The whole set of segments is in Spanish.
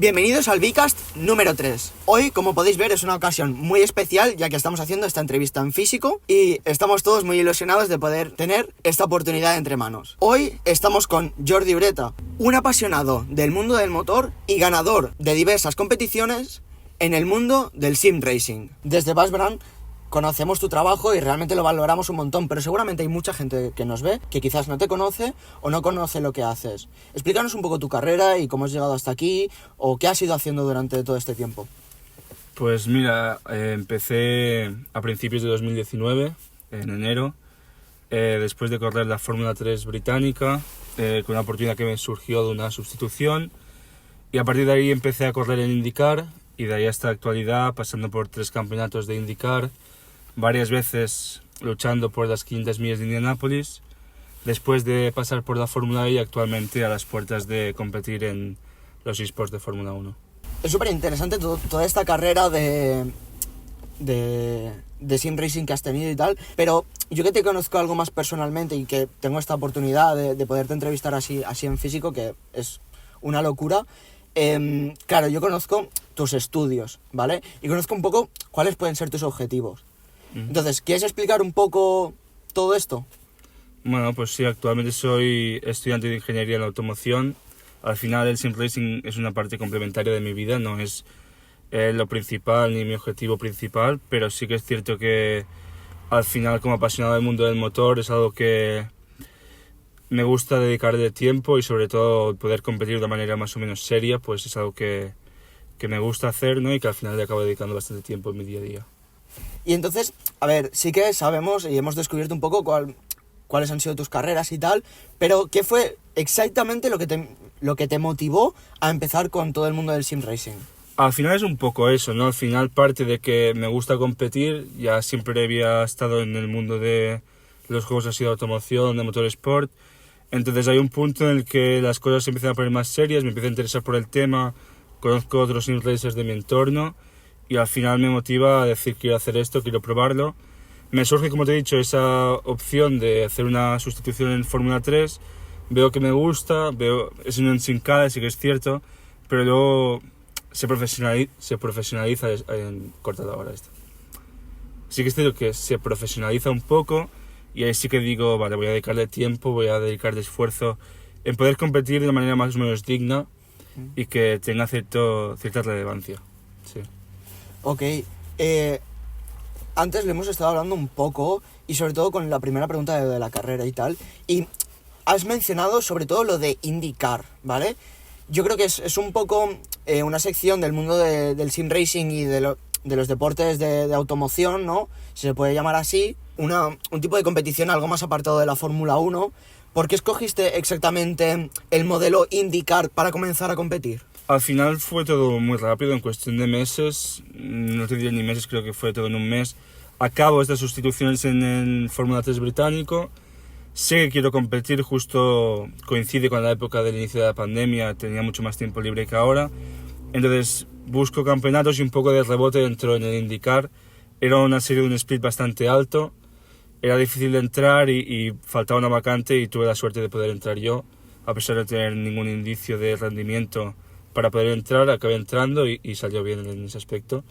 Bienvenidos al Bicast número 3. Hoy, como podéis ver, es una ocasión muy especial, ya que estamos haciendo esta entrevista en físico y estamos todos muy ilusionados de poder tener esta oportunidad entre manos. Hoy estamos con Jordi Ureta, un apasionado del mundo del motor y ganador de diversas competiciones en el mundo del sim racing. Desde Bash Brand conocemos tu trabajo y realmente lo valoramos un montón, pero seguramente hay mucha gente que nos ve que quizás no te conoce o no conoce lo que haces. Explícanos un poco tu carrera y cómo has llegado hasta aquí o qué has ido haciendo durante todo este tiempo. Pues mira, empecé a principios de 2019, en enero, después de correr la Fórmula 3 británica, con una oportunidad que me surgió de una sustitución, y a partir de ahí empecé a correr en IndyCar, y de ahí hasta la actualidad, pasando por 3 campeonatos de IndyCar, varias veces luchando por las 500 millas de Indianápolis, después de pasar por la Fórmula E y actualmente a las puertas de competir en los eSports de Fórmula 1. Es súper interesante toda esta carrera de sim racing que has tenido y tal, pero yo que te conozco algo más personalmente y que tengo esta oportunidad de poderte entrevistar así en físico, que es una locura. Claro, yo conozco tus estudios, ¿vale? Y conozco un poco cuáles pueden ser tus objetivos. Entonces, ¿quieres explicar un poco todo esto? Bueno, pues sí, actualmente soy estudiante de Ingeniería en la Automoción. Al final el sim racing es una parte complementaria de mi vida, no es lo principal ni mi objetivo principal, pero sí que es cierto que al final, como apasionado del mundo del motor, es algo que me gusta dedicarle tiempo y sobre todo poder competir de manera más o menos seria, pues es algo que me gusta hacer, ¿no? Y que al final le acabo dedicando bastante tiempo en mi día a día. Y entonces, a ver, sí que sabemos y hemos descubierto un poco cuáles han sido tus carreras y tal, pero ¿qué fue exactamente lo que te motivó a empezar con todo el mundo del sim racing? Al final es un poco eso, ¿no? Al final parte de que me gusta competir, ya siempre había estado en el mundo de los juegos así de automoción, de motorsport, entonces hay un punto en el que las cosas se empiezan a poner más serias, me empiezo a interesar por el tema, conozco otros sim racers de mi entorno y al final me motiva a decir quiero hacer esto, quiero probarlo. Me surge, como te he dicho, esa opción de hacer una sustitución en Fórmula 3, veo que me gusta, es una ensincada, sí que es cierto, pero luego se profesionaliza en cortada ahora esto. Sí que es cierto que se profesionaliza un poco y ahí sí que digo, vale, voy a dedicarle tiempo, voy a dedicarle esfuerzo en poder competir de manera más o menos digna y que tenga cierta relevancia. Sí. Ok, antes le hemos estado hablando un poco y sobre todo con la primera pregunta de la carrera y tal, y has mencionado sobre todo lo de IndyCar, ¿vale? Yo creo que es un poco una sección del mundo del sim racing y de los deportes de automoción, ¿no? Si se puede llamar así, un tipo de competición algo más apartado de la Fórmula 1. ¿Por qué escogiste exactamente el modelo IndyCar para comenzar a competir? Al final fue todo muy rápido, en cuestión de meses, no te diré ni meses, creo que fue todo en un mes. Acabo estas sustituciones en el Fórmula 3 británico, sé que quiero competir, justo coincide con la época del inicio de la pandemia, tenía mucho más tiempo libre que ahora, entonces busco campeonatos y un poco de rebote dentro en el IndyCar. Era una serie de un split bastante alto, era difícil de entrar y faltaba una vacante y tuve la suerte de poder entrar yo, a pesar de tener ningún indicio de rendimiento. Para poder entrar, acabé entrando y salió bien en ese aspecto.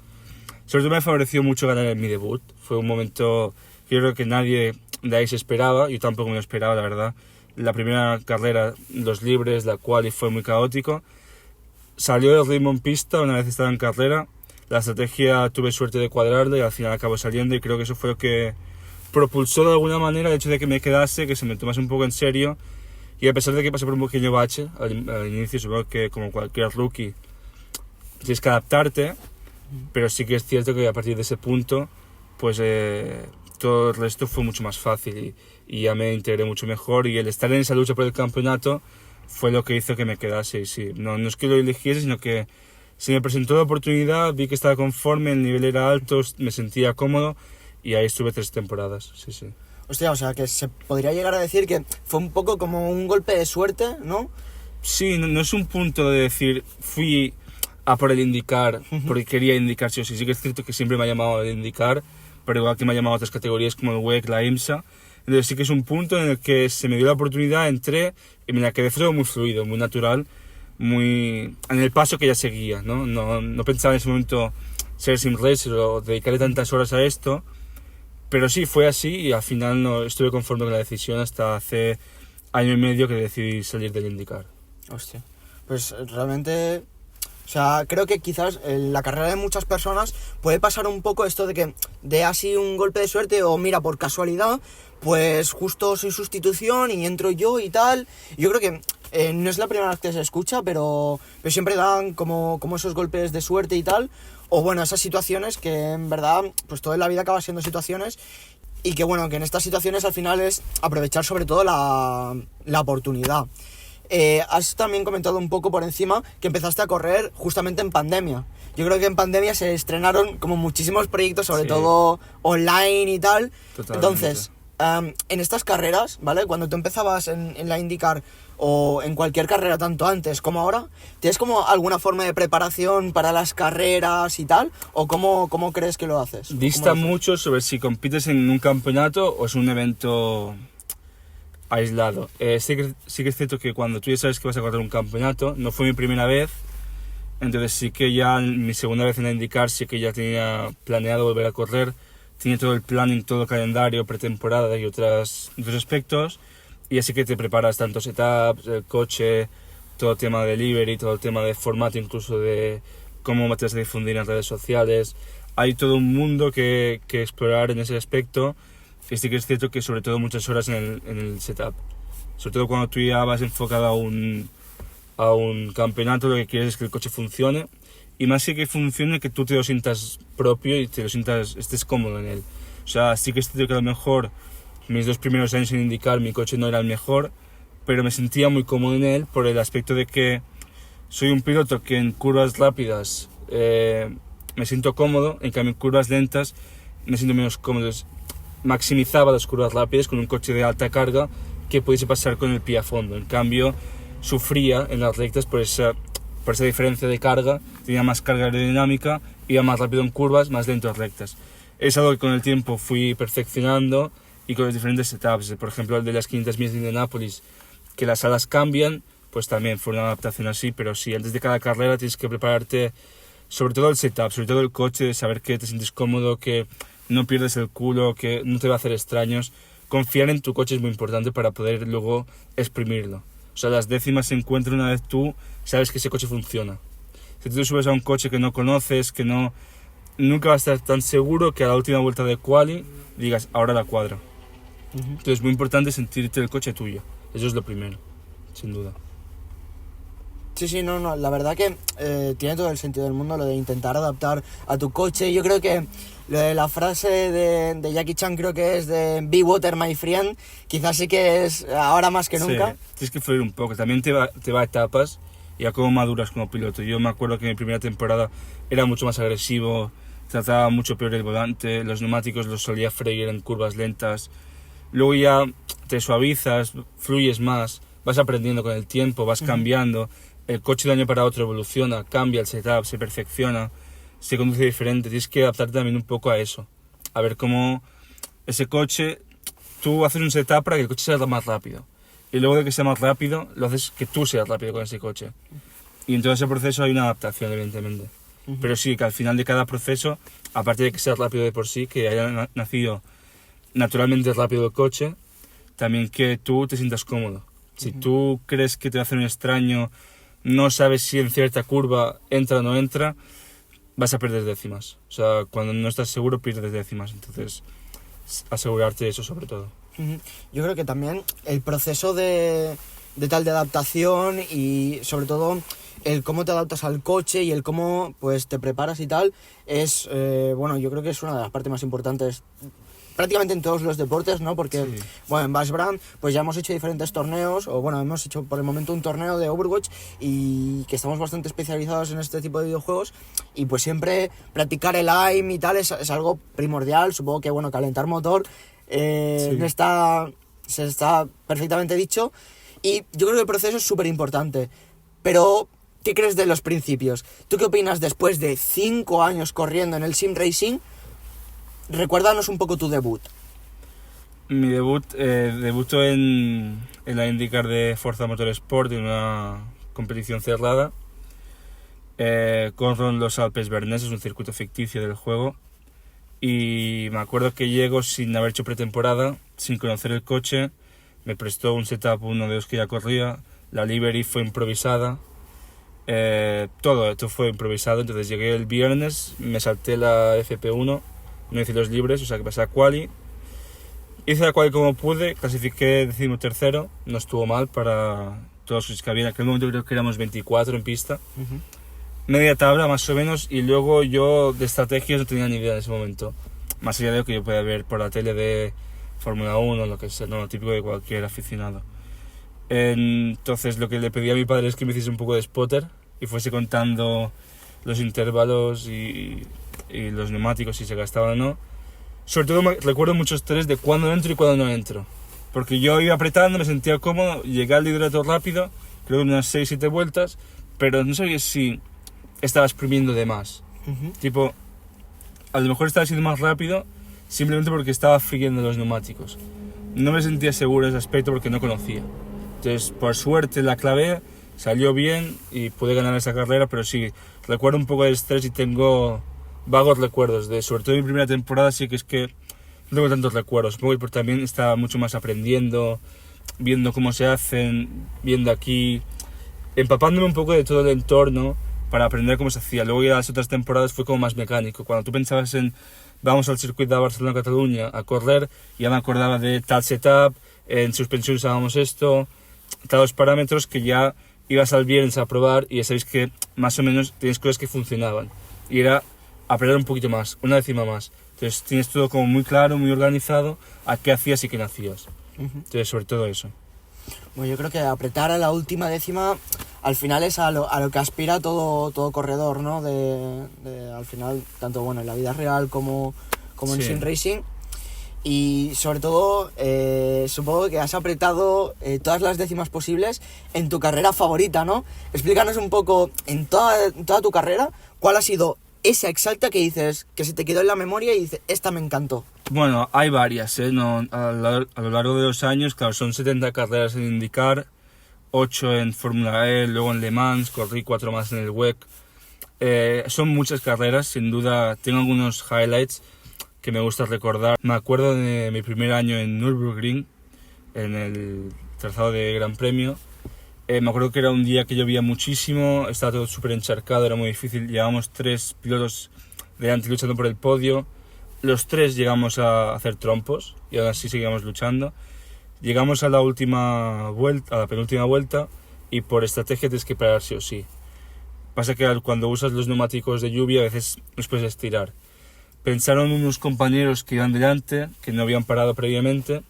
Sobre todo me favoreció mucho ganar en mi debut. Fue un momento que yo creo que nadie de ahí se esperaba, yo tampoco me lo esperaba, la verdad. La primera carrera, los libres, la quali fue muy caótico. Salió el ritmo en pista una vez estaba en carrera. La estrategia tuve suerte de cuadrarla y al final acabó saliendo y creo que eso fue lo que propulsó de alguna manera el hecho de que me quedase, que se me tomase un poco en serio. Y a pesar de que pasé por un pequeño bache al inicio, supongo que como cualquier rookie tienes que adaptarte, pero sí que es cierto que a partir de ese punto pues todo el resto fue mucho más fácil y ya me integré mucho mejor y el estar en esa lucha por el campeonato fue lo que hizo que me quedase. Y sí, no es que lo eligiese, sino que se me presentó la oportunidad, vi que estaba conforme, el nivel era alto, me sentía cómodo y ahí estuve 3 temporadas, sí. Hostia, o sea, que se podría llegar a decir que fue un poco como un golpe de suerte, ¿no? Sí, no es un punto de decir, fui a por el IndyCar porque quería IndyCar sí o sí. Sí que es cierto que siempre me ha llamado el IndyCar, pero igual que me ha llamado a otras categorías como el WEC, la IMSA. Entonces sí que es un punto en el que se me dio la oportunidad, entré y me la quedé muy fluido, muy natural. muy en el paso que ya seguía, ¿no? No pensaba en ese momento ser sim racer o dedicarle tantas horas a esto, pero sí, fue así y al final no estuve conforme con la decisión hasta hace año y medio que decidí salir del IndyCar. Hostia, pues realmente, o sea, creo que quizás en la carrera de muchas personas puede pasar un poco esto de que dé así un golpe de suerte o mira, por casualidad, pues justo soy sustitución y entro yo y tal. Yo creo que no es la primera vez que se escucha, pero siempre dan como esos golpes de suerte y tal, o bueno, esas situaciones que en verdad, pues toda la vida acaba siendo situaciones. Y que bueno, que en estas situaciones al final es aprovechar sobre todo la oportunidad. Has también comentado un poco por encima que empezaste a correr justamente en pandemia. Yo creo que en pandemia se estrenaron como muchísimos proyectos, sobre todo online y tal. Totalmente. Entonces, en estas carreras, ¿vale? Cuando tú empezabas en la IndyCar o en cualquier carrera, tanto antes como ahora, ¿tienes como alguna forma de preparación para las carreras y tal? ¿O cómo crees que lo haces? Dista mucho sobre si compites en un campeonato o es un evento aislado. Sí que es cierto que cuando tú ya sabes que vas a correr un campeonato, no fue mi primera vez, entonces sí que ya mi segunda vez en la IndyCar sí que ya tenía planeado volver a correr, tenía todo el planning, todo el calendario, pretemporada y otros aspectos, y así que te preparas tanto setups, el coche, todo el tema de delivery, todo el tema de formato, incluso de cómo te vas a difundir en redes sociales. Hay todo un mundo que explorar en ese aspecto. Y sí que es cierto que sobre todo muchas horas en el setup. Sobre todo cuando tú ya vas enfocado a un campeonato, lo que quieres es que el coche funcione. Y más que funcione, que tú te lo sientas propio y estés cómodo en él. O sea, sí que es cierto que a lo mejor mis 2 primeros años en IndyCar mi coche no era el mejor, pero me sentía muy cómodo en él por el aspecto de que soy un piloto que en curvas rápidas me siento cómodo, en cambio en curvas lentas me siento menos cómodo. Maximizaba las curvas rápidas con un coche de alta carga que pudiese pasar con el pie a fondo. En cambio, sufría en las rectas por esa diferencia de carga, tenía más carga aerodinámica, iba más rápido en curvas, más lento en rectas. Es algo que con el tiempo fui perfeccionando y con los diferentes setups. Por ejemplo, el de las 500 millas de Indianápolis, que las alas cambian, pues también fue una adaptación así, pero sí, antes de cada carrera tienes que prepararte sobre todo el setup, sobre todo el coche, de saber que te sientes cómodo, que no pierdes el culo, que no te va a hacer extraños. Confiar en tu coche es muy importante para poder luego exprimirlo. O sea, las décimas se encuentran una vez tú sabes que ese coche funciona. Si tú te subes a un coche que no conoces, nunca vas a estar tan seguro que a la última vuelta de quali digas, ahora la cuadro. Entonces es muy importante sentirte el coche tuyo. Eso es lo primero, sin duda. Sí, no, la verdad que tiene todo el sentido del mundo lo de intentar adaptar a tu coche. Yo creo que lo de la frase de Jackie Chan, creo que es de Be Water, my friend, quizás sí que es ahora más que nunca. Sí, tienes que fluir un poco, también te va a etapas y a cómo maduras como piloto. Yo me acuerdo que en mi primera temporada era mucho más agresivo, trataba mucho peor el volante, los neumáticos los solía freír en curvas lentas. Luego ya te suavizas, fluyes más, vas aprendiendo con el tiempo, vas cambiando. El coche de un año para otro evoluciona, cambia el setup, se perfecciona, se conduce diferente. Tienes que adaptarte también un poco a eso. A ver cómo ese coche, tú haces un setup para que el coche sea más rápido. Y luego de que sea más rápido, lo haces que tú seas rápido con ese coche. Y en todo ese proceso hay una adaptación, evidentemente. Pero sí, que al final de cada proceso, aparte de que sea rápido de por sí, que haya nacido naturalmente rápido el coche, también que tú te sientas cómodo. Si tú crees que te va a hacer un extraño, no sabes si en cierta curva entra o no entra, vas a perder décimas. O sea, cuando no estás seguro pierdes décimas. Entonces, asegurarte de eso sobre todo. Yo creo que también el proceso de adaptación y sobre todo el cómo te adaptas al coche y el cómo pues te preparas y tal es, bueno, yo creo que es una de las partes más importantes prácticamente en todos los deportes, ¿no? Porque, sí. Bueno, en Bash Brand pues ya hemos hecho diferentes torneos, o bueno, hemos hecho por el momento un torneo de Overwatch y que estamos bastante especializados en este tipo de videojuegos y pues siempre practicar el aim y tal es algo primordial. Supongo que, bueno, calentar motor sí. Se está perfectamente dicho y yo creo que el proceso es súper importante, pero ¿qué crees de los principios? ¿Tú qué opinas después de 5 años corriendo en el Sim Racing? Recuérdanos un poco tu debut. Mi debutó en la IndyCar de Forza Motorsport, en una competición cerrada. Corro en los Alpes Berneses, es un circuito ficticio del juego. Y me acuerdo que llego sin haber hecho pretemporada, sin conocer el coche. Me prestó un setup uno de los que ya corría. La livery fue improvisada. Todo esto fue improvisado. Entonces llegué el viernes, me salté la FP1, no hice los libres, o sea que pasé a quali. Hice la quali como pude, clasifiqué 13º, no estuvo mal para todos los que había. En aquel momento creo que éramos 24 en pista. Media tabla más o menos, y luego yo de estrategias no tenía ni idea en ese momento. Más allá de lo que yo podía ver por la tele de Fórmula 1, lo que sea, no, lo típico de cualquier aficionado. Entonces lo que le pedí a mi padre es que me hiciese un poco de spotter y fuese contando los intervalos y los neumáticos, si se gastaban o no. Sobre todo recuerdo muchos estrés de cuándo entro y cuándo no entro. Porque yo iba apretando, me sentía cómodo, llegué al liderato rápido, creo que unas 6-7 vueltas, pero no sabía si estaba exprimiendo de más. Tipo, a lo mejor estaba siendo más rápido simplemente porque estaba friendo los neumáticos. No me sentía seguro en ese aspecto porque no conocía. Entonces, por suerte la clavé, salió bien y pude ganar esa carrera, pero sí, recuerdo un poco de estrés y tengo vagos recuerdos de, sobre todo en mi primera temporada, sí que es que no tengo tantos recuerdos. Supongo que también estaba mucho más aprendiendo, viendo cómo se hacen, viendo aquí, empapándome un poco de todo el entorno para aprender cómo se hacía. Luego ya las otras temporadas fue como más mecánico. Cuando tú pensabas en vamos al circuito de Barcelona-Cataluña a correr, ya me acordaba de tal setup, en suspensión usábamos esto, tales parámetros que ya ibas al viernes a probar y ya sabéis que más o menos tienes cosas que funcionaban. Y era aprender un poquito más, una décima más. Entonces tienes todo como muy claro, muy organizado, a qué hacías y qué no hacías. Entonces sobre todo eso. Bueno, yo creo que apretar a la última décima al final es a lo que aspira todo corredor, ¿no? Al final, tanto bueno en la vida real como en sim racing. Y sobre todo, supongo que has apretado todas las décimas posibles en tu carrera favorita, ¿no? Explícanos un poco, en toda tu carrera, ¿cuál ha sido esa exacta que dices, que se te quedó en la memoria y dices, esta me encantó? Bueno, hay varias, no, a lo largo de los años, claro, son 70 carreras en IndyCar, 8 en Fórmula E, luego en Le Mans, corrí 4 más en el WEC. Son muchas carreras, sin duda tengo algunos highlights que me gusta recordar. Me acuerdo de mi primer año en Nürburgring, en el trazado de Gran Premio. Me acuerdo que era un día que llovía muchísimo, estaba todo súper encharcado, era muy difícil. Llevábamos 3 pilotos delante luchando por el podio. Los 3 llegamos a hacer trompos y aún así seguíamos luchando. Llegamos a la última vuelta, a la penúltima vuelta, y por estrategia tienes que parar sí o sí. Pasa que cuando usas los neumáticos de lluvia a veces los puedes estirar. Pensaron unos compañeros que iban delante, que no habían parado previamente,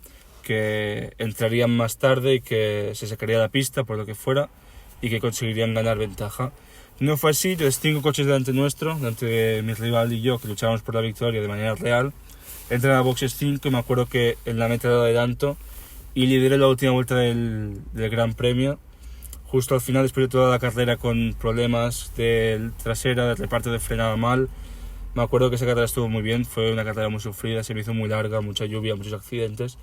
que entrarían más tarde y que se sacaría la pista por lo que fuera y que conseguirían ganar ventaja. No fue así, entonces 5 coches delante nuestro, delante de mi rival y yo, que luchábamos por la victoria de manera real. Entré a la boxes 5 y me acuerdo que en la meta de adelanto y lideré la última vuelta del Gran Premio. Justo al final, después de toda la carrera con problemas de trasera, de reparto de frenada mal. Me acuerdo que esa carrera estuvo muy bien, fue una carrera muy sufrida, se me hizo muy larga, mucha lluvia, muchos accidentes.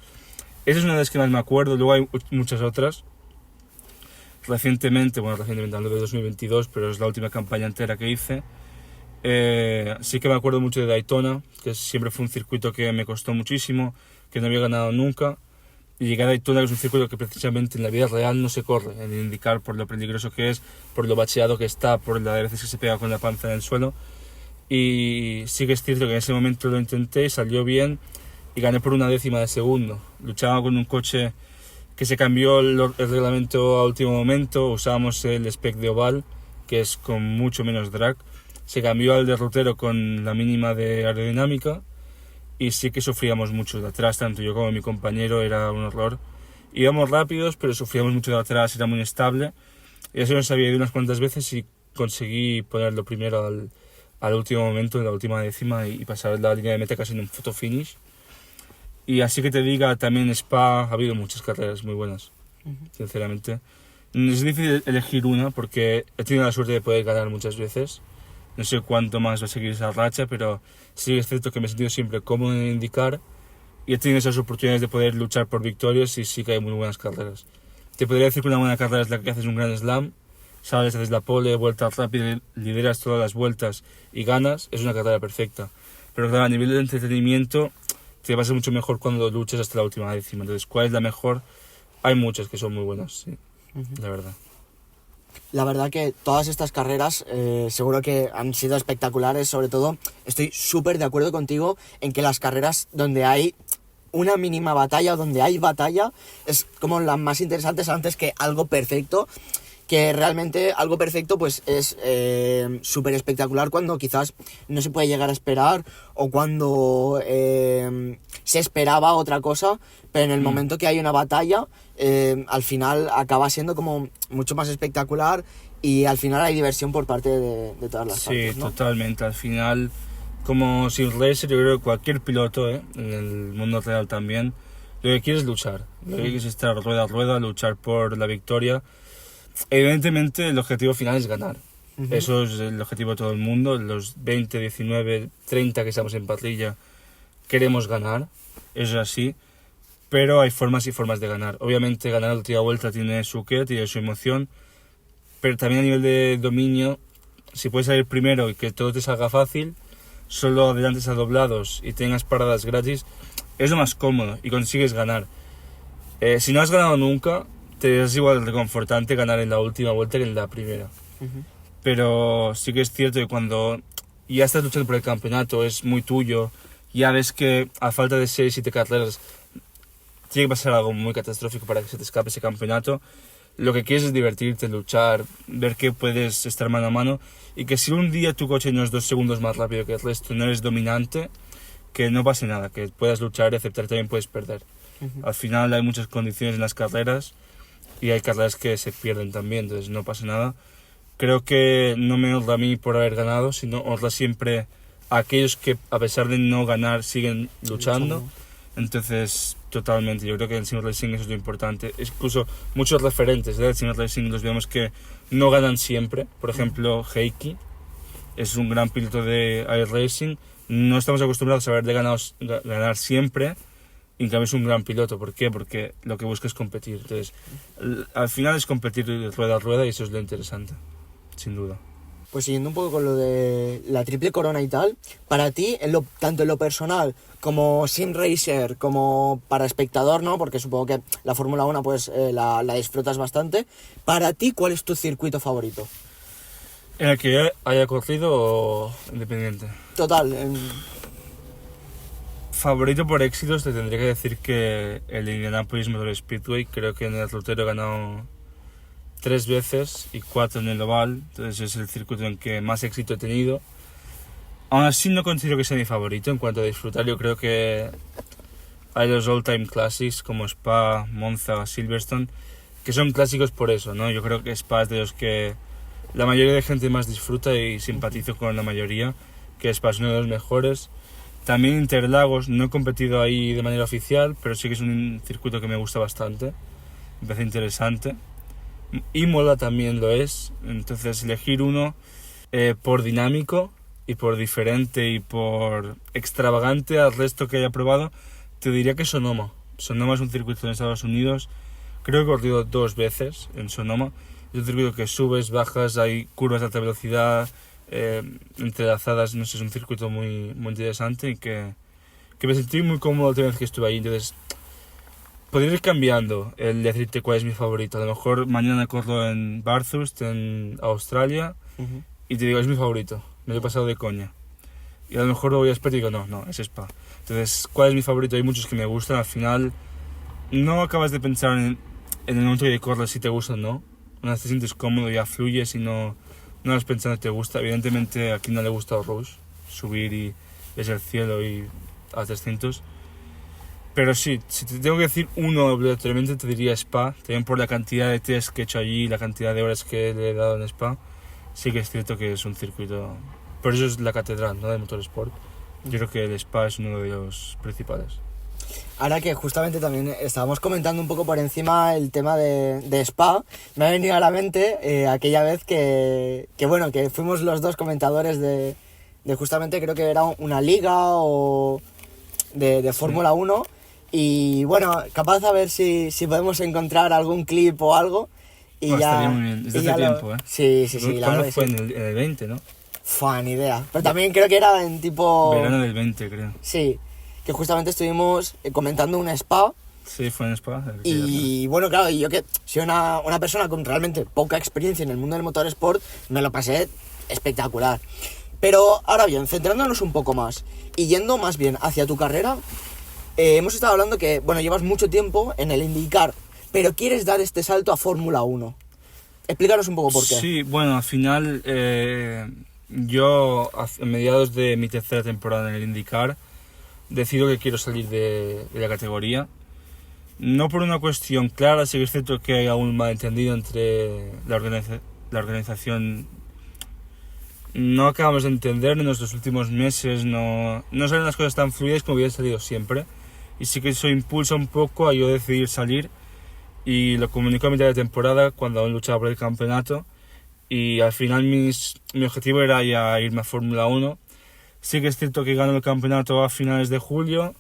Esa es una de las que más me acuerdo, luego hay muchas otras. Recientemente hablo de 2022, pero es la última campaña entera que hice. Sí que me acuerdo mucho de Daytona, que siempre fue un circuito que me costó muchísimo, que no había ganado nunca. Y llegué a Daytona, que es un circuito que precisamente en la vida real no se corre, en IndyCar, por lo peligroso que es, por lo bacheado que está, por las veces que se pega con la panza en el suelo. Y sí que es cierto que en ese momento lo intenté, salió bien y gané por 1/10 de segundo. Luchaba con un coche que se cambió el reglamento a último momento, usábamos el spec de oval, que es con mucho menos drag. Se cambió al derrotero con la mínima de aerodinámica y sí que sufríamos mucho de atrás, tanto yo como mi compañero, era un horror. Íbamos rápidos, pero sufríamos mucho de atrás, era muy inestable. Y eso nos había ido unas cuantas veces y conseguí ponerlo primero al último momento, en la última décima, y pasar la línea de meta casi en un photo finish. Y así que te diga, también Spa, ha habido muchas carreras muy buenas, sinceramente. Es difícil elegir una porque he tenido la suerte de poder ganar muchas veces. No sé cuánto más va a seguir esa racha, pero sí es cierto que me he sentido siempre cómodo en IndyCar y he tenido esas oportunidades de poder luchar por victorias y sí que hay muy buenas carreras. Te podría decir que una buena carrera es la que haces un Grand Slam, sales, haces la pole, vuelta rápida, lideras todas las vueltas y ganas, es una carrera perfecta. Pero claro, a nivel de entretenimiento te va a ser mucho mejor cuando luches hasta la última décima. Entonces, ¿cuál es la mejor? Hay muchas que son muy buenas, sí, la verdad. La verdad que todas estas carreras seguro que han sido espectaculares, sobre todo estoy súper de acuerdo contigo en que las carreras donde hay una mínima batalla, donde hay batalla, es como las más interesantes antes que algo perfecto, que realmente algo perfecto pues es súper espectacular cuando quizás no se puede llegar a esperar o cuando se esperaba otra cosa, pero en el momento que hay una batalla al final acaba siendo como mucho más espectacular y al final hay diversión por parte de todas las partes, Sí, ¿no? totalmente. Al final, como sim racer, yo creo que cualquier piloto, en el mundo real también, lo que quiere es luchar. Lo que quiere es estar rueda a rueda, luchar por la victoria. Evidentemente, el objetivo final es ganar. Eso es el objetivo de todo el mundo. Los 20, 19, 30 que estamos en parrilla queremos ganar. Eso es así. Pero hay formas y formas de ganar. Obviamente, ganar la última vuelta tiene su qué, tiene su emoción. Pero también a nivel de dominio, si puedes salir primero y que todo te salga fácil, solo adelantes a doblados y tengas paradas gratis, es lo más cómodo y consigues ganar. Si no has ganado nunca, te es igual de reconfortante ganar en la última vuelta que en la primera. Pero sí que es cierto que cuando ya estás luchando por el campeonato, es muy tuyo, ya ves que a falta de 6-7 carreras tiene que pasar algo muy catastrófico para que se te escape ese campeonato. Lo que quieres es divertirte, luchar, ver que puedes estar mano a mano y que si un día tu coche no es 2 segundos más rápido que el resto, no eres dominante, que no pase nada, que puedas luchar y aceptar que también puedes perder. Al final hay muchas condiciones en las carreras y hay carreras que se pierden también, entonces no pasa nada. Creo que no me honra a mí por haber ganado, sino honra siempre a aquellos que a pesar de no ganar siguen luchando. Entonces, totalmente, yo creo que en sim racing eso es lo importante. Incluso muchos referentes del sim racing los vemos que no ganan siempre. Por ejemplo, Heikki es un gran piloto de iRacing. No estamos acostumbrados a ver de ganar siempre. Y en cambio es un gran piloto. ¿Por qué? Porque lo que busca es competir. Entonces, al final es competir de rueda a rueda y eso es lo interesante, sin duda. Pues siguiendo un poco con lo de la triple corona y tal, para ti, tanto en lo personal como sim racer, como para espectador, ¿no? Porque supongo que la Fórmula 1 pues la disfrutas bastante. Para ti, ¿cuál es tu circuito favorito? ¿En el que haya corrido o independiente? Total. Favorito por éxitos, te tendría que decir que el Indianapolis Motor Speedway. Creo que en el rutero he ganado 3 veces y 4 en el oval, entonces es el circuito en que más éxito he tenido. Aún así no considero que sea mi favorito en cuanto a disfrutar. Yo creo que hay los all time classics como Spa, Monza, Silverstone, que son clásicos por eso, ¿no? Yo creo que Spa es de los que la mayoría de gente más disfruta y simpatizo con la mayoría, que Spa es uno de los mejores. También Interlagos, no he competido ahí de manera oficial, pero sí que es un circuito que me gusta bastante, me parece interesante. Imola también lo es, entonces elegir uno por dinámico y por diferente y por extravagante al resto que haya probado, te diría que Sonoma. Sonoma es un circuito en Estados Unidos, creo que he corrido 2 veces en Sonoma. Es un circuito que subes, bajas, hay curvas de alta velocidad, entrelazadas, no sé, es un circuito muy, muy interesante y que me sentí muy cómodo la última vez que estuve ahí. Entonces, podría ir cambiando el decirte cuál es mi favorito. A lo mejor mañana corro en Bathurst, en Australia, y te digo, es mi favorito. Me lo he pasado de coña. Y a lo mejor lo voy a esperar y digo, no, es Spa. Entonces, ¿cuál es mi favorito? Hay muchos que me gustan. Al final, no acabas de pensar en el momento que corres si te gusta o no. Una vez te sientes cómodo, ya fluyes y no vas pensando que te gusta. Evidentemente, aquí no le gusta a Rush subir y ves el cielo y a 300. Pero sí, si te tengo que decir uno obligatoriamente, te diría Spa. También por la cantidad de test que he hecho allí, la cantidad de horas que le he dado en Spa. Sí que es cierto que es un circuito... Por eso es la catedral, ¿no?, de motorsport. Yo creo que el Spa es uno de los principales. Ahora que justamente también estábamos comentando un poco por encima el tema de Spa, me ha venido a la mente aquella vez que fuimos los dos comentadores de justamente, creo que era una liga o de Fórmula 1. Y bueno, capaz a ver si podemos encontrar algún clip o algo Y Pues ya... estaría muy bien, desde y ya hace tiempo, ¿eh? Sí, la ¿Cuándo verdad fue? que sí. En el 20, ¿no? Fua, ni idea. Pero también creo que era en tipo... Verano del 20, creo. Sí, que justamente estuvimos comentando una spa. Sí, fue en Spa. Y bueno, claro, y yo que soy una persona con realmente poca experiencia en el mundo del motorsport, me lo pasé espectacular. Pero ahora bien, centrándonos un poco más y yendo más bien hacia tu carrera, hemos estado hablando que, bueno, llevas mucho tiempo en el IndyCar, pero quieres dar este salto a Fórmula 1. Explícanos un poco por qué. Sí, bueno, al final yo a mediados de mi tercera temporada en el IndyCar decido que quiero salir de la categoría. No por una cuestión clara, sí que es cierto que hay algún malentendido entre la organización. No acabamos de entender en los últimos meses, no salen las cosas tan fluidas como hubieran salido siempre. Y sí que eso impulsa un poco a yo decidir salir, y lo comunico a mitad de temporada cuando aún luchaba por el campeonato, y al final mi objetivo era ya irme a Fórmula 1. Sí que es cierto que gano el campeonato a finales de julio,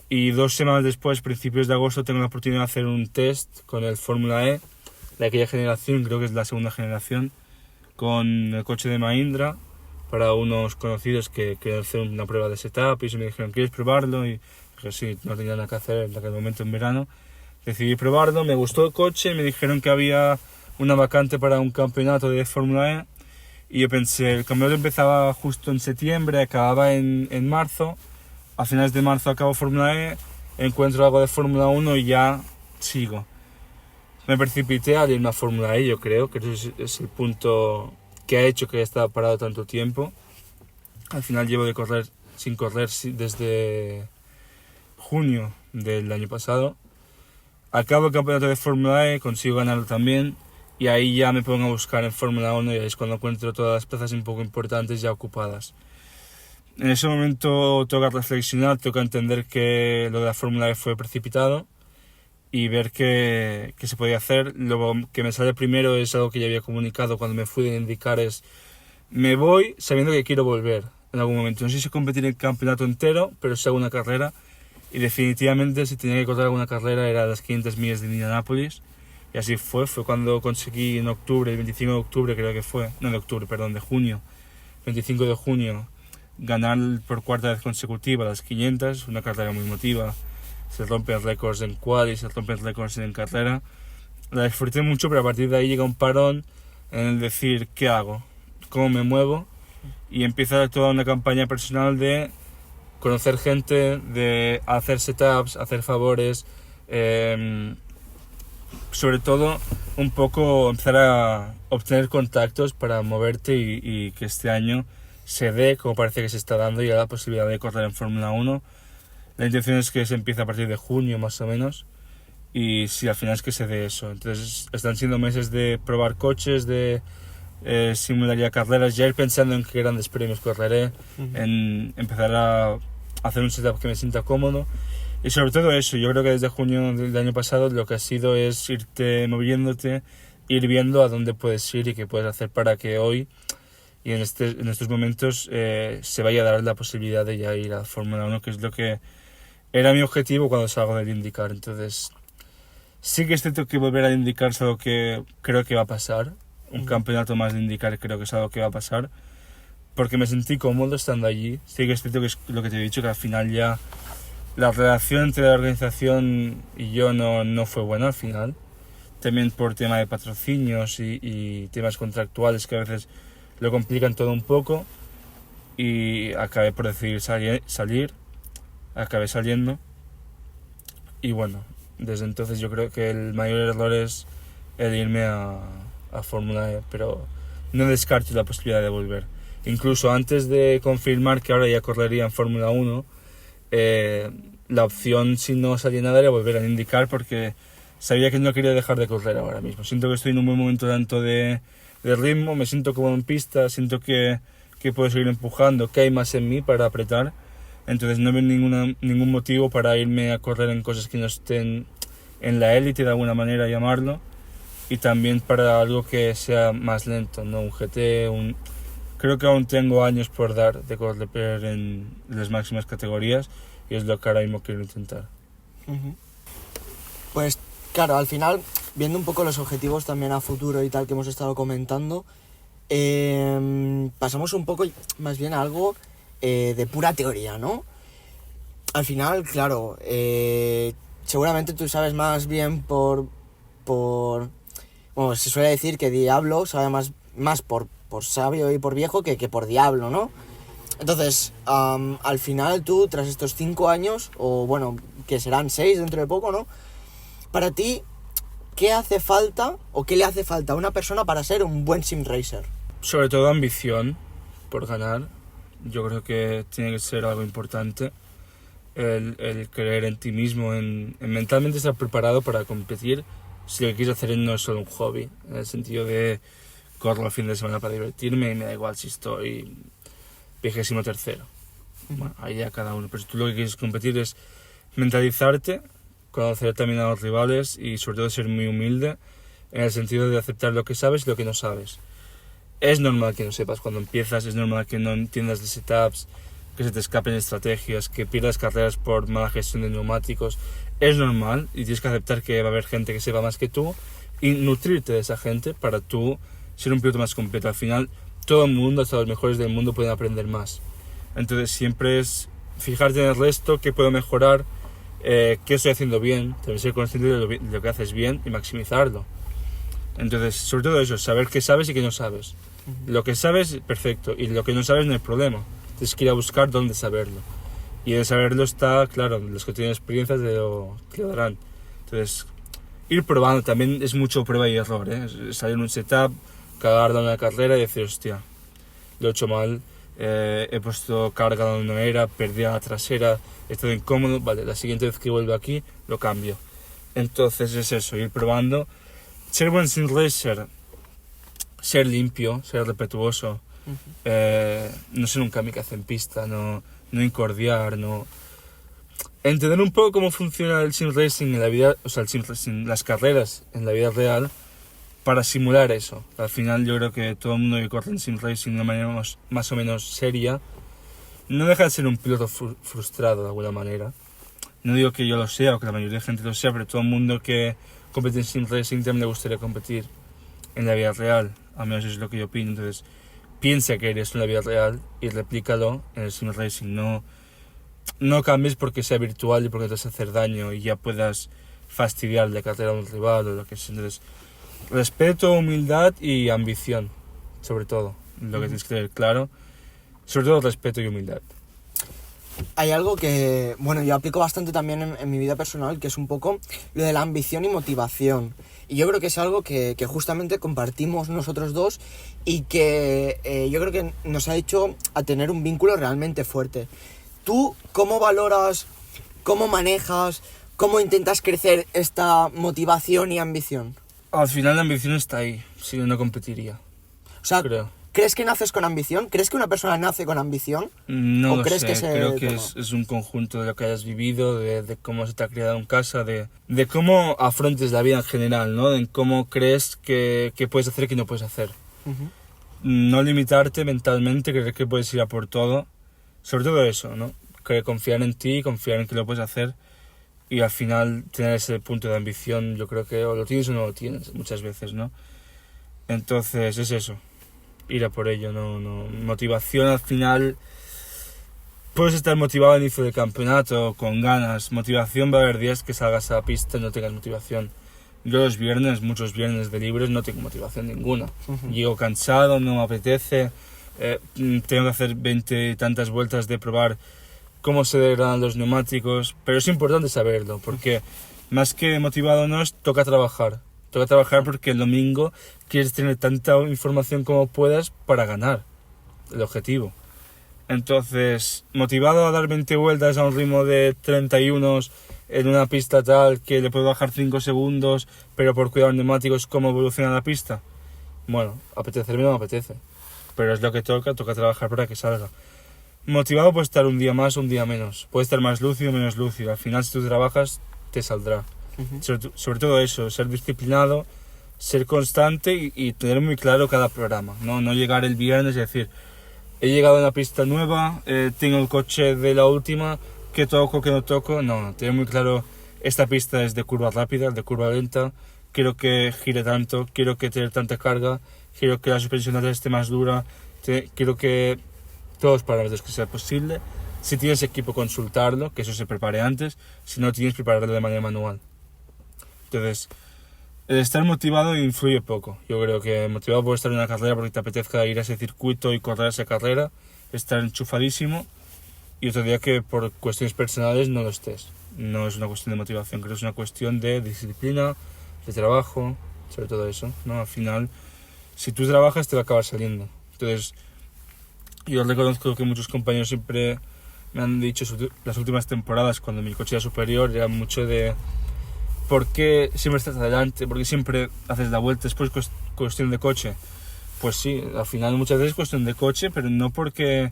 y 2 semanas después, principios de agosto, tengo la oportunidad de hacer un test con el Fórmula E de aquella generación, creo que es la segunda generación, con el coche de Mahindra, para unos conocidos que querían hacer una prueba de setup, y se me dijeron, ¿quieres probarlo? Y dije, sí, no tenía nada que hacer en aquel momento en verano. Decidí probarlo, me gustó el coche, me dijeron que había una vacante para un campeonato de Fórmula E, y yo pensé, el campeonato empezaba justo en septiembre, acababa en marzo, a finales de marzo acabo Fórmula E, encuentro algo de Fórmula 1 y ya sigo. Me precipité al irme a Fórmula E, yo creo que ese es el punto que ha hecho que haya estado parado tanto tiempo. Al final llevo sin correr desde junio del año pasado. Acabo el campeonato de Fórmula E, consigo ganarlo también, y ahí ya me pongo a buscar en Fórmula 1, y ahí es cuando encuentro todas las plazas un poco importantes ya ocupadas. En ese momento toca reflexionar, toca entender que lo de la Fórmula E fue precipitado y ver qué se podía hacer. Lo que me sale primero es algo que ya había comunicado cuando me fui de IndyCar, es me voy sabiendo que quiero volver en algún momento. No sé si competir el campeonato entero, pero si hago una carrera, y definitivamente si tenía que correr alguna carrera era las 500 millas de Indianápolis, y así fue cuando conseguí en octubre, el 25 de octubre creo que fue, no de octubre, perdón, de junio, 25 de junio, ganar por cuarta vez consecutiva las 500, una carrera muy emotiva. Se rompen récords en quad y se rompen récords en carrera. La disfruté mucho, pero a partir de ahí llega un parón en el decir, ¿qué hago? ¿Cómo me muevo? Y empieza toda una campaña personal de conocer gente, de hacer setups, hacer favores, sobre todo un poco empezar a obtener contactos para moverte, y que este año se dé, como parece que se está dando, ya la posibilidad de correr en Fórmula 1. La intención es que se empiece a partir de junio más o menos, y si al final es que se dé eso. Entonces están siendo meses de probar coches, de simular ya carreras, ya ir pensando en qué grandes premios correré, en empezar a hacer un setup que me sienta cómodo, y sobre todo eso. Yo creo que desde junio del año pasado lo que ha sido es irte moviéndote, ir viendo a dónde puedes ir y qué puedes hacer para que hoy y en estos momentos se vaya a dar la posibilidad de ya ir a Fórmula 1, que es lo que era mi objetivo cuando salgo del IndyCar. Entonces sí que es cierto que volver al IndyCar es algo que creo que va a pasar, un campeonato más de IndyCar creo que es algo que va a pasar, porque me sentí cómodo estando allí. Sí que es cierto que es lo que te he dicho, que al final ya la relación entre la organización y yo no fue buena al final, también por tema de patrocinios y temas contractuales que a veces lo complican todo un poco, y acabé por decidir salir, acabé saliendo, y bueno, desde entonces yo creo que el mayor error es el irme a Fórmula E, pero no descarto la posibilidad de volver. Incluso antes de confirmar que ahora ya correría en Fórmula 1, la opción, si no salía nada, era volver a IndyCar, porque sabía que no quería dejar de correr ahora mismo. Siento que estoy en un buen momento tanto de ritmo, me siento cómodo en pista, siento que puedo seguir empujando, que hay más en mí para apretar. Entonces no veo ningún motivo para irme a correr en cosas que no estén en la élite, de alguna manera llamarlo, y también para algo que sea más lento, no un GT, creo que aún tengo años por dar de correr en las máximas categorías, y es lo que ahora mismo quiero intentar. Pues claro, al final viendo un poco los objetivos también a futuro y tal que hemos estado comentando, pasamos un poco más bien a algo de pura teoría, ¿no? Al final, claro, seguramente tú sabes más bien bueno, se suele decir que diablo sabe más por sabio y por viejo que por diablo, ¿no? Entonces, al final tú, tras estos 5 años, o bueno, que serán 6 dentro de poco, ¿no? Para ti, ¿qué hace falta o qué le hace falta a una persona para ser un buen sim racer? Sobre todo ambición por ganar. Yo creo que tiene que ser algo importante. El creer en ti mismo, en mentalmente estar preparado para competir. Si lo que quieres hacer no es solo un hobby, en el sentido de corro el fin de semana para divertirme y me da igual si estoy 23º. Bueno, ahí ya cada uno. Pero si tú lo que quieres competir es mentalizarte, conocer también a los rivales y sobre todo ser muy humilde en el sentido de aceptar lo que sabes y lo que no sabes. Es normal que no sepas cuando empiezas, es normal que no entiendas de setups, que se te escapen estrategias, que pierdas carreras por mala gestión de neumáticos. Es normal y tienes que aceptar que va a haber gente que sepa más que tú y nutrirte de esa gente para tú ser un piloto más completo. Al final, todo el mundo, hasta los mejores del mundo, pueden aprender más. Entonces siempre es fijarte en el resto, qué puedo mejorar, qué estoy haciendo bien, también ser consciente de lo que haces bien y maximizarlo. Entonces, sobre todo eso, saber qué sabes y qué no sabes. Lo que sabes, perfecto, y lo que no sabes no hay problema. Tienes que ir a buscar dónde saberlo. Y de saberlo está, claro, los que tienen experiencia te lo darán. Entonces, ir probando también es mucho prueba y error, ¿eh? Salir en un setup, cagarla en una carrera y decir, hostia, lo he hecho mal, he puesto carga donde no era, perdí a la trasera, he estado incómodo, vale, la siguiente vez que vuelvo aquí, lo cambio. Entonces es eso, ir probando. Ser buen sim racer, ser limpio, ser respetuoso, no ser un kamikaze en pista, no incordiar, no... Entender un poco cómo funciona el sim racing en la vida, o sea, el sim racing, las carreras en la vida real, para simular eso. Al final yo creo que todo el mundo que corre en sim racing de una manera más o menos seria, no deja de ser un piloto frustrado de alguna manera. No digo que yo lo sea o que la mayoría de gente lo sea, pero todo el mundo que compete en sim racing también le gustaría competir en la vida real. Al menos eso es lo que yo opino. Entonces, piensa que eres en la vida real y replícalo en el sim racing. No cambies porque sea virtual y porque te vas a hacer daño y ya puedas fastidiar la carrera a un rival o lo que sea. Entonces, respeto, humildad y ambición, sobre todo, lo que tienes que tener claro. Sobre todo respeto y humildad. Hay algo que, bueno, yo aplico bastante también en mi vida personal, que es un poco lo de la ambición y motivación. Y yo creo que es algo que justamente compartimos nosotros dos y que yo creo que nos ha hecho a tener un vínculo realmente fuerte. ¿Tú cómo valoras, cómo manejas, cómo intentas crecer esta motivación y ambición? Al final la ambición está ahí, si no, no competiría. O sea, creo. ¿Crees que naces con ambición? ¿Crees que una persona nace con ambición? No ¿O lo crees sé, que creo que es un conjunto de lo que hayas vivido, de cómo se te ha criado en casa, de cómo afrontes la vida en general, ¿no? De cómo crees que puedes hacer y que no puedes hacer. Uh-huh. No limitarte mentalmente, creer que puedes ir a por todo. Sobre todo eso, ¿no? Que confiar en ti, confiar en que lo puedes hacer y al final tener ese punto de ambición, yo creo que o lo tienes o no lo tienes muchas veces, ¿no? Entonces es eso. Ir a por ello, no. Motivación al final, puedes estar motivado al inicio del campeonato, con ganas. Motivación va a haber días que salgas a la pista y no tengas motivación. Yo los viernes, muchos viernes de libres, no tengo motivación ninguna. Uh-huh. Llego cansado, no me apetece, tengo que hacer 20 y tantas vueltas de probar cómo se degradan los neumáticos, pero es importante saberlo, porque más que motivado no es, toca trabajar. Toca trabajar porque el domingo quieres tener tanta información como puedas para ganar el objetivo. Entonces, motivado a dar 20 vueltas a un ritmo de 31 en una pista tal que le puedo bajar 5 segundos, pero por cuidar neumáticos, ¿cómo evoluciona la pista? Bueno, apetecerme no me apetece, pero es lo que toca trabajar para que salga. Motivado puede estar un día más, un día menos. Puede estar más lúcido o menos lúcido. Al final, si tú trabajas, te saldrá. Uh-huh. Sobre todo eso, ser disciplinado, ser constante y tener muy claro cada programa. No llegar el viernes y decir, he llegado a una pista nueva, tengo el coche de la última, ¿qué toco, qué no toco? No, tener muy claro, esta pista es de curva rápida, de curva lenta, quiero que gire tanto, quiero que tener tanta carga, quiero que la suspensión esté más dura, quiero que todos los parámetros que sea posible. Si tienes equipo, consultarlo, que eso se prepare antes. Si no tienes, prepararlo de manera manual. Entonces, el estar motivado influye poco. Yo creo que motivado por estar en una carrera porque te apetezca ir a ese circuito y correr esa carrera, estar enchufadísimo, y otro día que por cuestiones personales no lo estés. No es una cuestión de motivación, creo que es una cuestión de disciplina, de trabajo, sobre todo eso, ¿no? Al final, si tú trabajas, te va a acabar saliendo. Entonces, yo reconozco que muchos compañeros siempre me han dicho las últimas temporadas, cuando mi coche era superior, era mucho de ¿por qué siempre estás adelante? ¿Por qué siempre haces la vuelta? Después cuestión de coche. Pues sí, al final muchas veces es cuestión de coche, pero no porque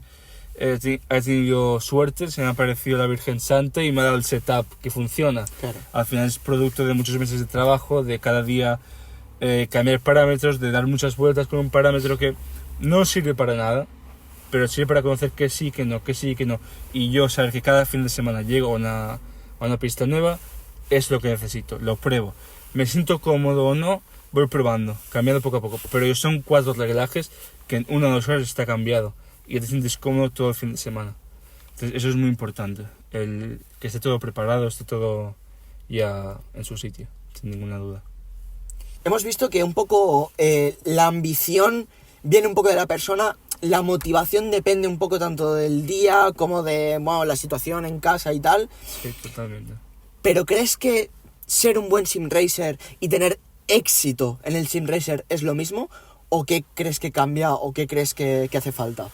he tenido suerte, se me ha aparecido la Virgen Santa y me ha dado el setup que funciona. Claro. Al final es producto de muchos meses de trabajo, de cada día cambiar parámetros, de dar muchas vueltas con un parámetro que no sirve para nada, pero sirve para conocer que sí, que no, que sí, que no. Y yo saber que cada fin de semana llego a una pista nueva es lo que necesito, lo pruebo. Me siento cómodo o no, voy probando, cambiando poco a poco. Pero son 4 reglajes que en 1 o 2 horas está cambiado y te sientes cómodo todo el fin de semana. Entonces eso es muy importante, que esté todo preparado, esté todo ya en su sitio, sin ninguna duda. Hemos visto que un poco la ambición viene un poco de la persona, la motivación depende un poco tanto del día como de la situación en casa y tal. Sí, totalmente. Pero ¿crees que ser un buen sim racer y tener éxito en el sim racer es lo mismo? ¿O qué crees que cambia o qué crees que hace falta?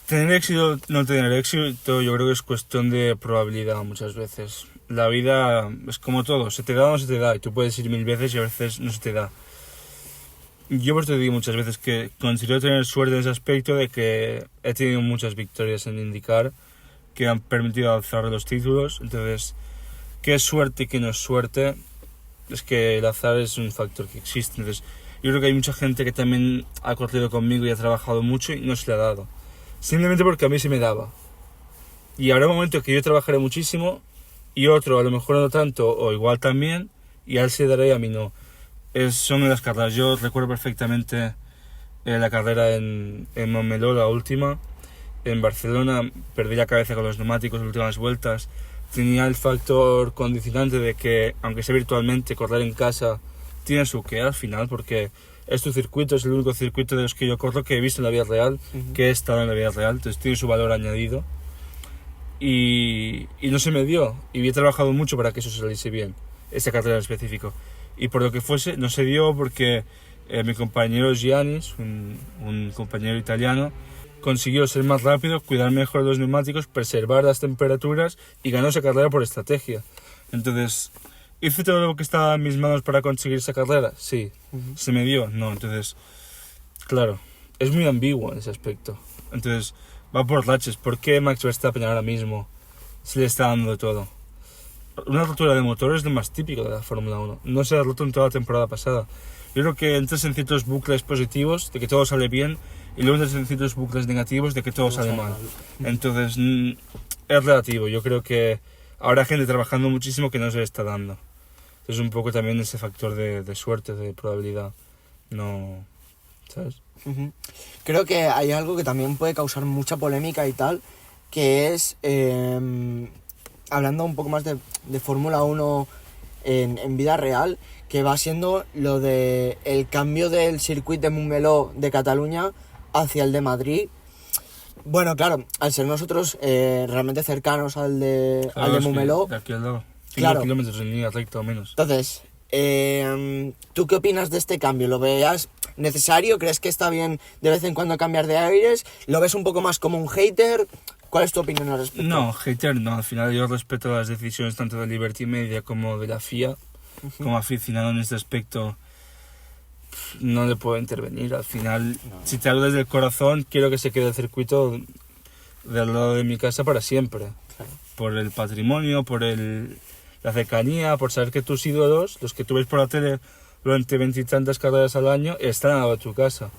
Tener éxito, no tener éxito, yo creo que es cuestión de probabilidad muchas veces. La vida es como todo, se te da o no se te da, y tú puedes ir 1000 veces y a veces no se te da. Yo por eso te digo muchas veces que considero tener suerte en ese aspecto de que he tenido muchas victorias en IndyCar que han permitido alzar los títulos. Entonces, ¿qué es suerte y qué no es suerte? Es que el azar es un factor que existe. Entonces, yo creo que hay mucha gente que también ha corrido conmigo y ha trabajado mucho y no se le ha dado. Simplemente porque a mí se me daba. Y habrá un momento que yo trabajaré muchísimo y otro a lo mejor no tanto o igual también, y a él se dará y a mí no. Son las carreras. Yo recuerdo perfectamente la carrera en Montmeló, la última. En Barcelona perdí la cabeza con los neumáticos en las últimas vueltas. Tenía el factor condicionante de que, aunque sea virtualmente, correr en casa tiene su qué al final, porque es tu circuito, es el único circuito de los que yo corro que he visto en la vida real, que he estado en la vida real, entonces tiene su valor añadido. Y no se me dio, y había trabajado mucho para que eso saliese bien, esta carrera en específico. Y por lo que fuese, no se dio porque mi compañero Giannis, un compañero italiano, consiguió ser más rápido, cuidar mejor los neumáticos, preservar las temperaturas y ganó esa carrera por estrategia. Entonces, ¿hice todo lo que estaba en mis manos para conseguir esa carrera? Sí. ¿Se me dio? No. Entonces, claro, es muy ambiguo en ese aspecto. Entonces, va por raches. ¿Por qué Max Verstappen ahora mismo se le está dando todo? Una rotura de motor es lo más típico de la Fórmula 1. No se ha roto en toda la temporada pasada. Yo creo que entras en ciertos bucles positivos de que todo sale bien y luego entras en ciertos bucles negativos de que todo sale mal. Entonces, es relativo. Yo creo que habrá gente trabajando muchísimo que no se le está dando. Es un poco también ese factor de suerte, de probabilidad. No, ¿sabes? Creo que hay algo que también puede causar mucha polémica y tal, que es, hablando un poco más de Fórmula 1 en vida real, que va siendo lo de el cambio del circuito de Montmeló de Cataluña hacia el de Madrid. Bueno, claro, al ser nosotros realmente cercanos al de Montmeló, de aquí al lado. 5 claro, kilómetros en línea recta o menos. Entonces, ¿tú qué opinas de este cambio? ¿Lo veías necesario? ¿Crees que está bien de vez en cuando cambiar de aires? ¿Lo ves un poco más como un hater? ¿Cuál es tu opinión al respecto? No, hater no. Al final yo respeto las decisiones tanto de Liberty Media como de la FIA. Como aficionado en este aspecto no le puedo intervenir. Al final, si te hablo desde el corazón, quiero que se quede el circuito del lado de mi casa para siempre. Claro. Por el patrimonio, por la cercanía, por saber que tus ídolos, los que tú ves por la tele durante 20 y tantas carreras al año, están al lado de tu casa.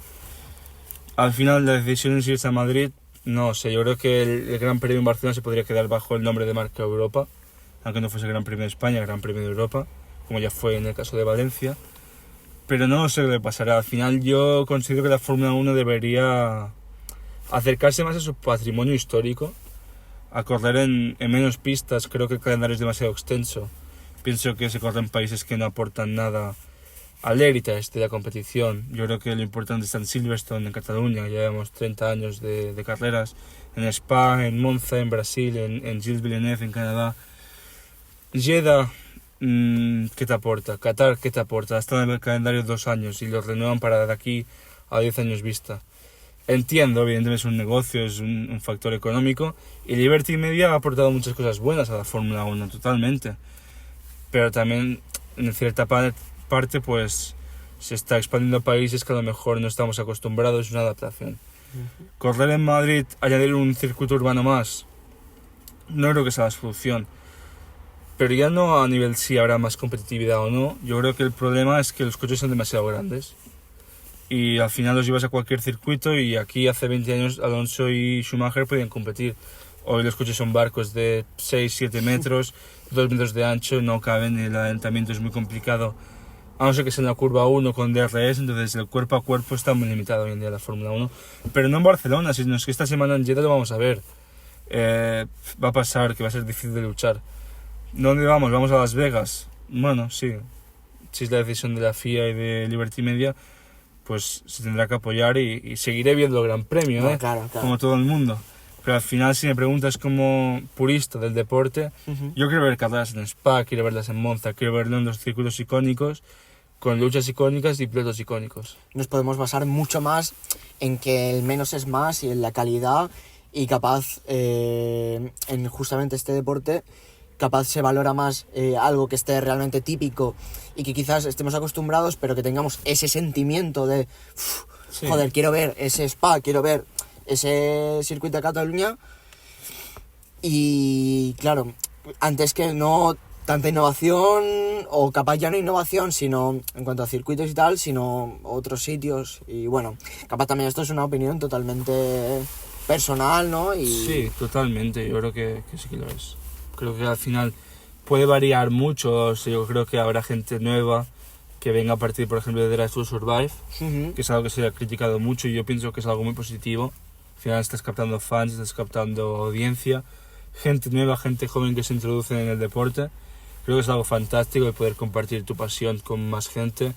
Al final, la decisión es irse a Madrid. No sé, yo creo que el Gran Premio en Barcelona se podría quedar bajo el nombre de marca Europa, aunque no fuese el Gran Premio de España, el Gran Premio de Europa, como ya fue en el caso de Valencia. pero no sé qué le pasará. Al final yo considero que la Fórmula 1 debería acercarse más a su patrimonio histórico, a correr en menos pistas. Creo que el calendario es demasiado extenso. Pienso que se corre en países que no aportan nada al élite de la competición. Yo creo que lo importante está en Silverstone, en Cataluña. Llevamos 30 años de carreras. En Spa, en Monza, en Brasil, en Gilles Villeneuve, en Canadá. Jeddah, ¿qué te aporta? Qatar, ¿qué te aporta? Está en el calendario 2 años y lo renuevan para de aquí a 10 años vista. Entiendo, evidentemente es un negocio, es un factor económico, y Liberty Media ha aportado muchas cosas buenas a la Fórmula 1, totalmente. Pero también, en cierta parte, pues se está expandiendo a países que a lo mejor no estamos acostumbrados, es una adaptación. Correr en Madrid, añadir un circuito urbano más, no creo que sea la solución. Pero ya no a nivel si habrá más competitividad o no, yo creo que el problema es que los coches son demasiado grandes. Y al final los llevas a cualquier circuito, y aquí hace 20 años Alonso y Schumacher podían competir. Hoy los coches son barcos de 6-7 metros, 2 metros de ancho, no caben, el adelantamiento es muy complicado. A no ser que sea en la curva 1 con DRS, entonces el cuerpo a cuerpo está muy limitado hoy en día la Fórmula 1. Pero no en Barcelona, sino que esta semana en Jeddah lo vamos a ver. Va a pasar que va a ser difícil de luchar. ¿Dónde vamos? ¿Vamos a Las Vegas? Bueno, sí. Si es la decisión de la FIA y de Liberty Media, pues se tendrá que apoyar, y seguiré viendo el Gran Premio, Claro. Como todo el mundo. Pero al final, si me preguntas como purista del deporte, yo quiero ver carreras en Spa, quiero verlas en Monza, quiero verlo en los circuitos icónicos, con luchas icónicas y pilotos icónicos. Nos podemos basar mucho más en que el menos es más y en la calidad, y capaz en justamente este deporte capaz se valora más algo que esté realmente típico y que quizás estemos acostumbrados, pero que tengamos ese sentimiento de Sí. joder, quiero ver ese Spa, quiero ver ese circuito de Cataluña. Y claro, antes que no tanta innovación, o capaz ya no innovación, sino en cuanto a circuitos y tal, sino otros sitios. Y bueno, capaz también esto es una opinión totalmente personal, ¿no? Y Sí, totalmente, yo creo que sí que lo es. Creo que al final puede variar mucho, o sea, yo creo que habrá gente nueva que venga a partir, por ejemplo, de Drive to Survive, que es algo que se ha criticado mucho, y yo pienso que es algo muy positivo. Al final estás captando fans, estás captando audiencia, gente nueva, gente joven que se introduce en el deporte. Creo que es algo fantástico el poder compartir tu pasión con más gente.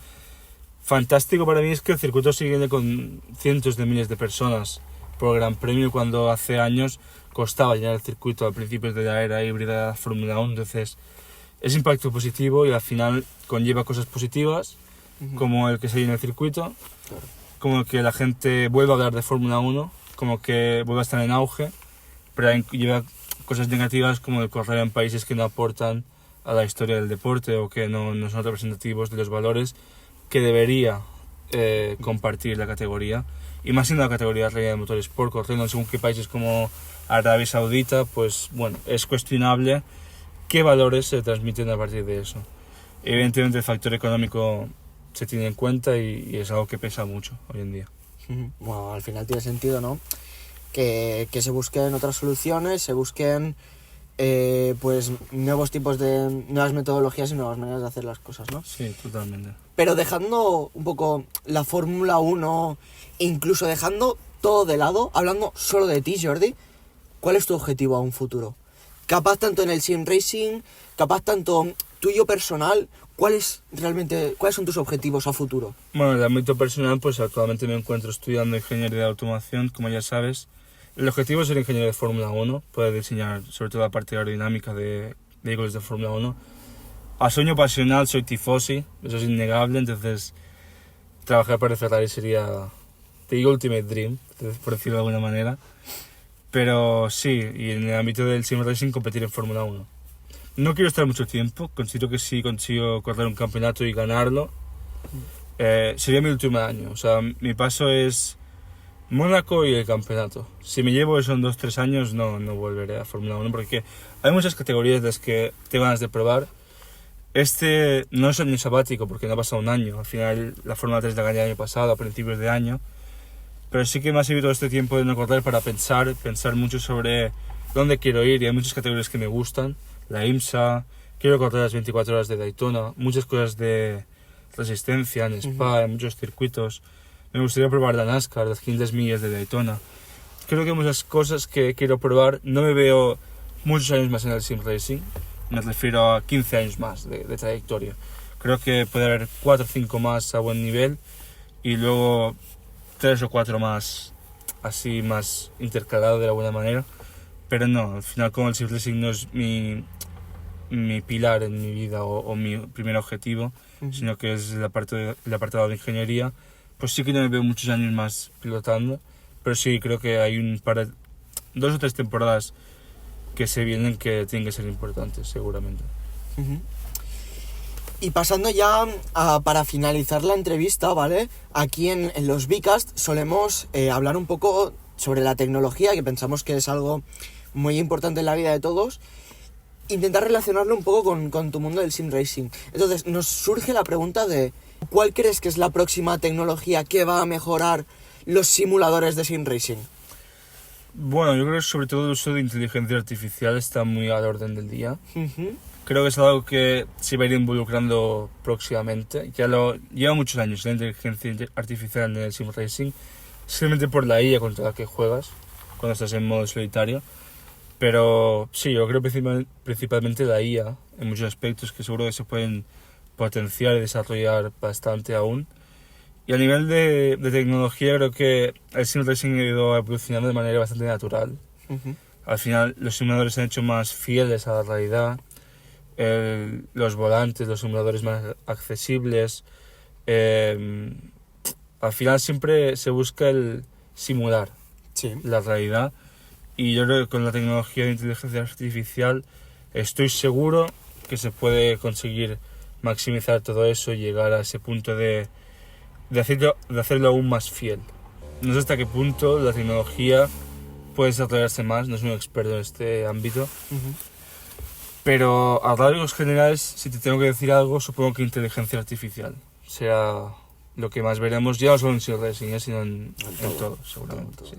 Fantástico para mí es que el circuito sigue con cientos de miles de personas por el Gran Premio, cuando hace años costaba llenar el circuito a principios de la era híbrida de la Fórmula 1. Entonces es impacto positivo, y al final conlleva cosas positivas, como el que se llene el circuito, como que la gente vuelva a hablar de Fórmula 1, como que vuelva a estar en auge, pero lleva cosas negativas, como el correr en países que no aportan a la historia del deporte, o que no son representativos de los valores que debería compartir la categoría, y más siendo la categoría reina de motorsport, corriendo según qué países como Arabia Saudita, pues bueno, es cuestionable qué valores se transmiten a partir de eso. Evidentemente el factor económico se tiene en cuenta, y es algo que pesa mucho hoy en día. bueno, al final tiene sentido, ¿no? Que se busquen otras soluciones, se busquen pues nuevos tipos de nuevas metodologías y nuevas maneras de hacer las cosas, ¿no? Sí, totalmente. Pero dejando un poco la Fórmula 1, incluso dejando todo de lado, hablando solo de ti, Jordi, ¿cuál es tu objetivo a un futuro? Capaz tanto en el sim racing, capaz tanto tuyo personal, ¿cuáles son tus objetivos a futuro? Bueno, en el ámbito personal, pues actualmente me encuentro estudiando ingeniería de automoción, como ya sabes. El objetivo es ser ingeniero de Fórmula 1, poder diseñar sobre todo la parte aerodinámica de vehículos de Fórmula 1. A sueño pasional soy tifosi, eso es innegable, entonces trabajar para Ferrari sería the ultimate dream, por decirlo de alguna manera. Pero sí, y en el ámbito del sim racing, competir en Fórmula 1. No quiero estar mucho tiempo, considero que si consigo correr un campeonato y ganarlo, sería mi último año. O sea, mi paso es Mónaco y el campeonato. Si me llevo eso en 2-3 años, no volveré a Fórmula 1, porque hay muchas categorías de las que tengo ganas de probar. Este no es año sabático porque no ha pasado un año. Al final la Fórmula 3 la gané el año pasado, a principios de año. Pero sí que me ha servido todo este tiempo de no correr para pensar mucho sobre dónde quiero ir. Y hay muchas categorías que me gustan. La IMSA, quiero correr las 24 horas de Daytona, muchas cosas de resistencia, en Spa, en muchos circuitos. Me gustaría probar la NASCAR, las 500 millas de Daytona. Creo que hay muchas cosas que quiero probar. No me veo muchos años más en el sim racing, me refiero a 15 años más de trayectoria. Creo que puede haber 4 o 5 más a buen nivel y luego 3 o 4 más, así más intercalado de alguna manera. Pero no, al final como el sim racing no es mi pilar en mi vida o mi primer objetivo, sino que es el apartado de ingeniería, pues sí que no me veo muchos años más pilotando, pero sí creo que hay 2 o 3 temporadas que se vienen que tienen que ser importantes, seguramente. Y pasando ya para finalizar la entrevista, ¿vale? Aquí en los Vcast solemos hablar un poco sobre la tecnología, que pensamos que es algo muy importante en la vida de todos. Intentar relacionarlo un poco con tu mundo del sim racing. Entonces nos surge la pregunta de ¿cuál crees que es la próxima tecnología que va a mejorar los simuladores de sim racing? Bueno, yo creo que sobre todo el uso de inteligencia artificial está muy al orden del día. Creo que es algo que se va a ir involucrando próximamente. Lleva muchos años la inteligencia artificial en el sim racing, simplemente por la IA contra la que juegas cuando estás en modo solitario. Pero sí, yo creo principalmente la IA en muchos aspectos que seguro que se pueden potenciar y desarrollar bastante aún. Y a nivel de tecnología creo que el sim racing ha ido evolucionando de manera bastante natural. Al final los simuladores se han hecho más fieles a la realidad, los volantes, los simuladores más accesibles. Al final siempre se busca el simular la realidad. Y yo creo que con la tecnología de inteligencia artificial estoy seguro que se puede conseguir maximizar todo eso y llegar a ese punto de hacerlo aún más fiel. No sé hasta qué punto la tecnología puede desarrollarse más, no soy un experto en este ámbito, pero a rasgos generales, si te tengo que decir algo, supongo que inteligencia artificial será lo que más veremos, ya no solo en sim racing, sino en todo, seguramente. Todo. Sí.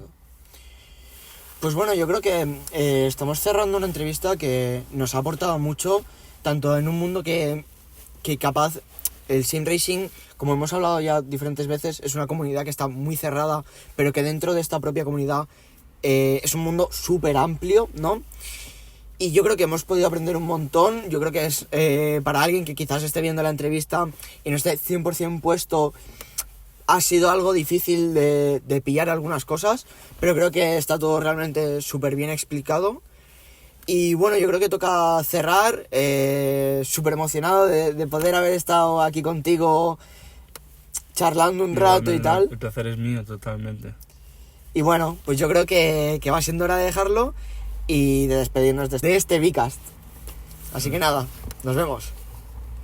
Pues bueno, yo creo que estamos cerrando una entrevista que nos ha aportado mucho, tanto en un mundo que capaz el sim racing, como hemos hablado ya diferentes veces, es una comunidad que está muy cerrada, pero que dentro de esta propia comunidad es un mundo súper amplio, ¿no? Y yo creo que hemos podido aprender un montón. Yo creo que es para alguien que quizás esté viendo la entrevista y no esté 100% puesto, ha sido algo difícil de pillar algunas cosas, pero creo que está todo realmente súper bien explicado. Y bueno, yo creo que toca cerrar, súper emocionado de poder haber estado aquí contigo charlando un rato y tal. El placer es mío, totalmente. Y bueno, pues yo creo que va siendo hora de dejarlo y de despedirnos de este Vcast. Así que nada, nos vemos.